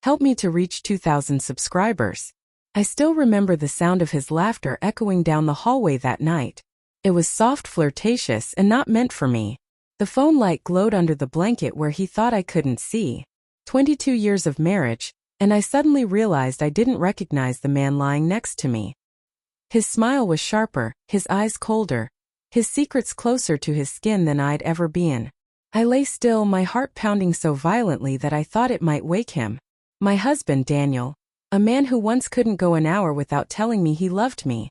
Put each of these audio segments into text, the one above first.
Help me to reach 2,000 subscribers. I still remember the sound of his laughter echoing down the hallway that night. It was soft, flirtatious, and not meant for me. The phone light glowed under the blanket where he thought I couldn't see. 22 years of marriage, and I suddenly realized I didn't recognize the man lying next to me. His smile was sharper, his eyes colder, his secrets closer to his skin than I'd ever been. I lay still, my heart pounding so violently that I thought it might wake him. My husband, Daniel, a man who once couldn't go an hour without telling me he loved me,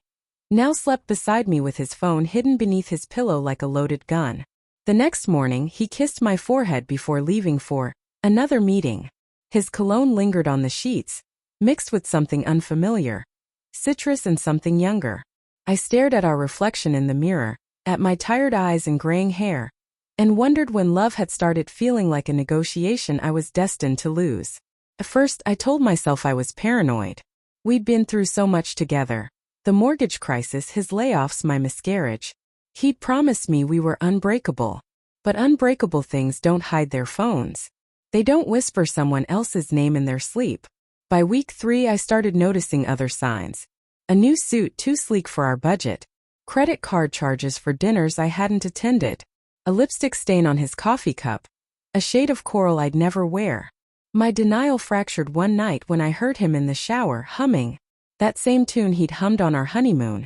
now slept beside me with his phone hidden beneath his pillow like a loaded gun. The next morning, he kissed my forehead before leaving for another meeting. His cologne lingered on the sheets, mixed with something unfamiliar, citrus and something younger. I stared at our reflection in the mirror, at my tired eyes and graying hair, and wondered when love had started feeling like a negotiation I was destined to lose. At first, I told myself I was paranoid. We'd been through so much together. The mortgage crisis, his layoffs, my miscarriage. He'd promised me we were unbreakable. But unbreakable things don't hide their phones. They don't whisper someone else's name in their sleep. By week 3, I started noticing other signs. A new suit too sleek for our budget. Credit card charges for dinners I hadn't attended. A lipstick stain on his coffee cup. A shade of coral I'd never wear. My denial fractured one night when I heard him in the shower humming that same tune he'd hummed on our honeymoon,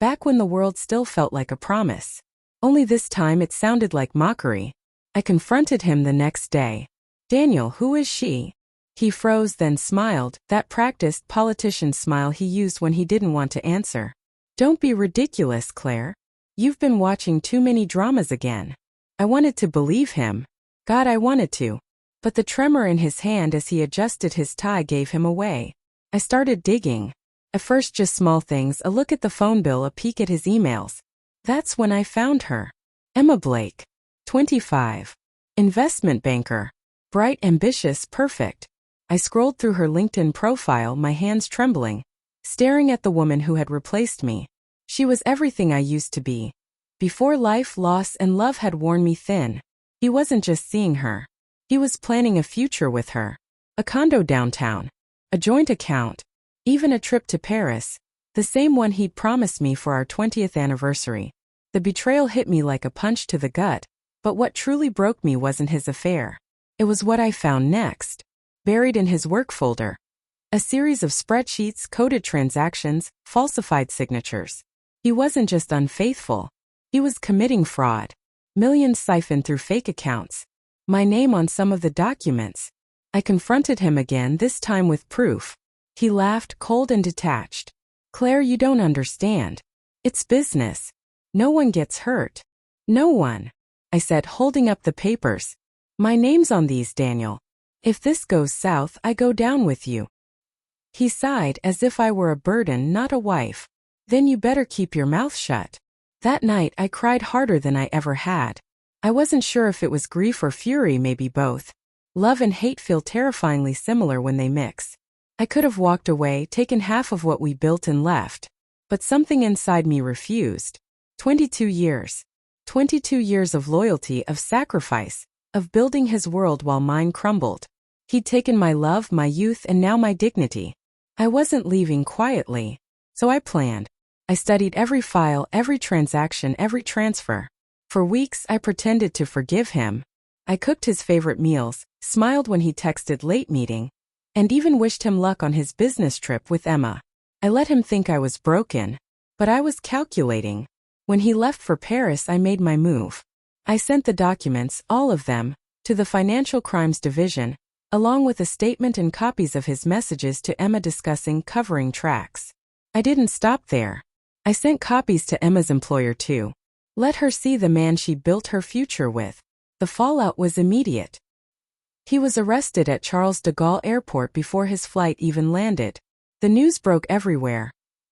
back when the world still felt like a promise. Only this time it sounded like mockery. I confronted him the next day. "Daniel, who is she?" He froze, then smiled, that practiced politician smile he used when he didn't want to answer. "Don't be ridiculous, Claire. You've been watching too many dramas again." I wanted to believe him. God, I wanted to. But the tremor in his hand as he adjusted his tie gave him away. I started digging. At first just small things, a look at the phone bill, a peek at his emails. That's when I found her. Emma Blake. 25. Investment banker. Bright, ambitious, perfect. I scrolled through her LinkedIn profile, my hands trembling, staring at the woman who had replaced me. She was everything I used to be. Before life, loss, and love had worn me thin. He wasn't just seeing her. He was planning a future with her. A condo downtown. A joint account. Even a trip to Paris. The same one he'd promised me for our 20th anniversary. The betrayal hit me like a punch to the gut, but what truly broke me wasn't his affair. It was what I found next. Buried in his work folder. A series of spreadsheets, coded transactions, falsified signatures. He wasn't just unfaithful. He was committing fraud. Millions siphoned through fake accounts. My name on some of the documents. I confronted him again, this time with proof. He laughed, cold and detached. "Claire, you don't understand. It's business. No one gets hurt. No one," I said, holding up the papers. "My name's on these, Daniel. If this goes south, I go down with you." He sighed as if I were a burden, not a wife. "Then you better keep your mouth shut." That night I cried harder than I ever had. I wasn't sure if it was grief or fury, maybe both. Love and hate feel terrifyingly similar when they mix. I could have walked away, taken half of what we built and left. But something inside me refused. 22 years. 22 years of loyalty, of sacrifice, of building his world while mine crumbled. He'd taken my love, my youth, and now my dignity. I wasn't leaving quietly. So I planned. I studied every file, every transaction, every transfer. For weeks I pretended to forgive him. I cooked his favorite meals, smiled when he texted late meeting, and even wished him luck on his business trip with Emma. I let him think I was broken, but I was calculating. When he left for Paris, I made my move. I sent the documents, all of them, to the Financial Crimes Division, along with a statement and copies of his messages to Emma discussing covering tracks. I didn't stop there. I sent copies to Emma's employer too. Let her see the man she built her future with. The fallout was immediate. He was arrested at Charles de Gaulle Airport before his flight even landed. The news broke everywhere.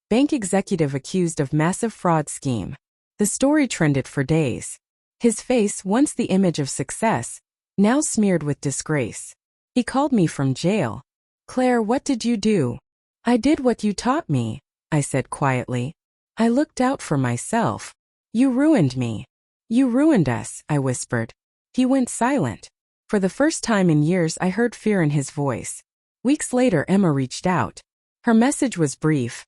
Bank executive accused of massive fraud scheme. The story trended for days. His face, once the image of success, now smeared with disgrace. He called me from jail. "Claire, what did you do?" "I did what you taught me," I said quietly. "I looked out for myself. You ruined me. You ruined us," I whispered. He went silent. For the first time in years I heard fear in his voice. Weeks later, Emma reached out. Her message was brief.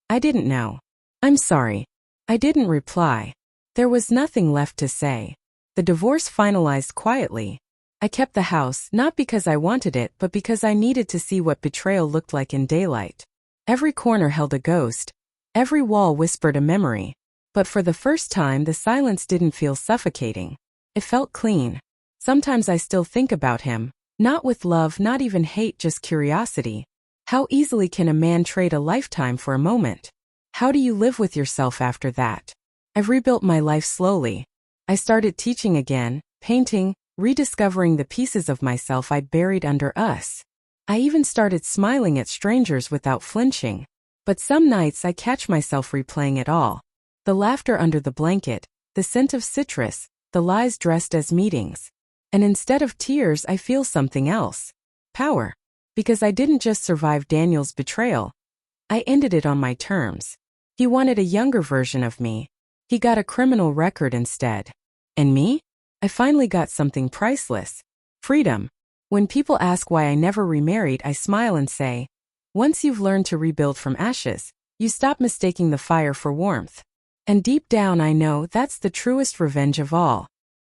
I didn't know. I'm sorry. I didn't reply. There was nothing left to say. The divorce finalized quietly. I kept the house, not because I wanted it, but because I needed to see what betrayal looked like in daylight. Every corner held a ghost. Every wall whispered a memory. But for the first time, the silence didn't feel suffocating. It felt clean. Sometimes I still think about him. Not with love, not even hate, just curiosity. How easily can a man trade a lifetime for a moment? How do you live with yourself after that? I've rebuilt my life slowly. I started teaching again, painting, rediscovering the pieces of myself I'd buried under us. I even started smiling at strangers without flinching. But some nights I catch myself replaying it all. The laughter under the blanket, the scent of citrus, the lies dressed as meetings. And instead of tears, I feel something else. Power. Because I didn't just survive Daniel's betrayal. I ended it on my terms. He wanted a younger version of me. He got a criminal record instead. And me? I finally got something priceless. Freedom. When people ask why I never remarried, I smile and say, once you've learned to rebuild from ashes, you stop mistaking the fire for warmth. And deep down I know that's the truest revenge of all.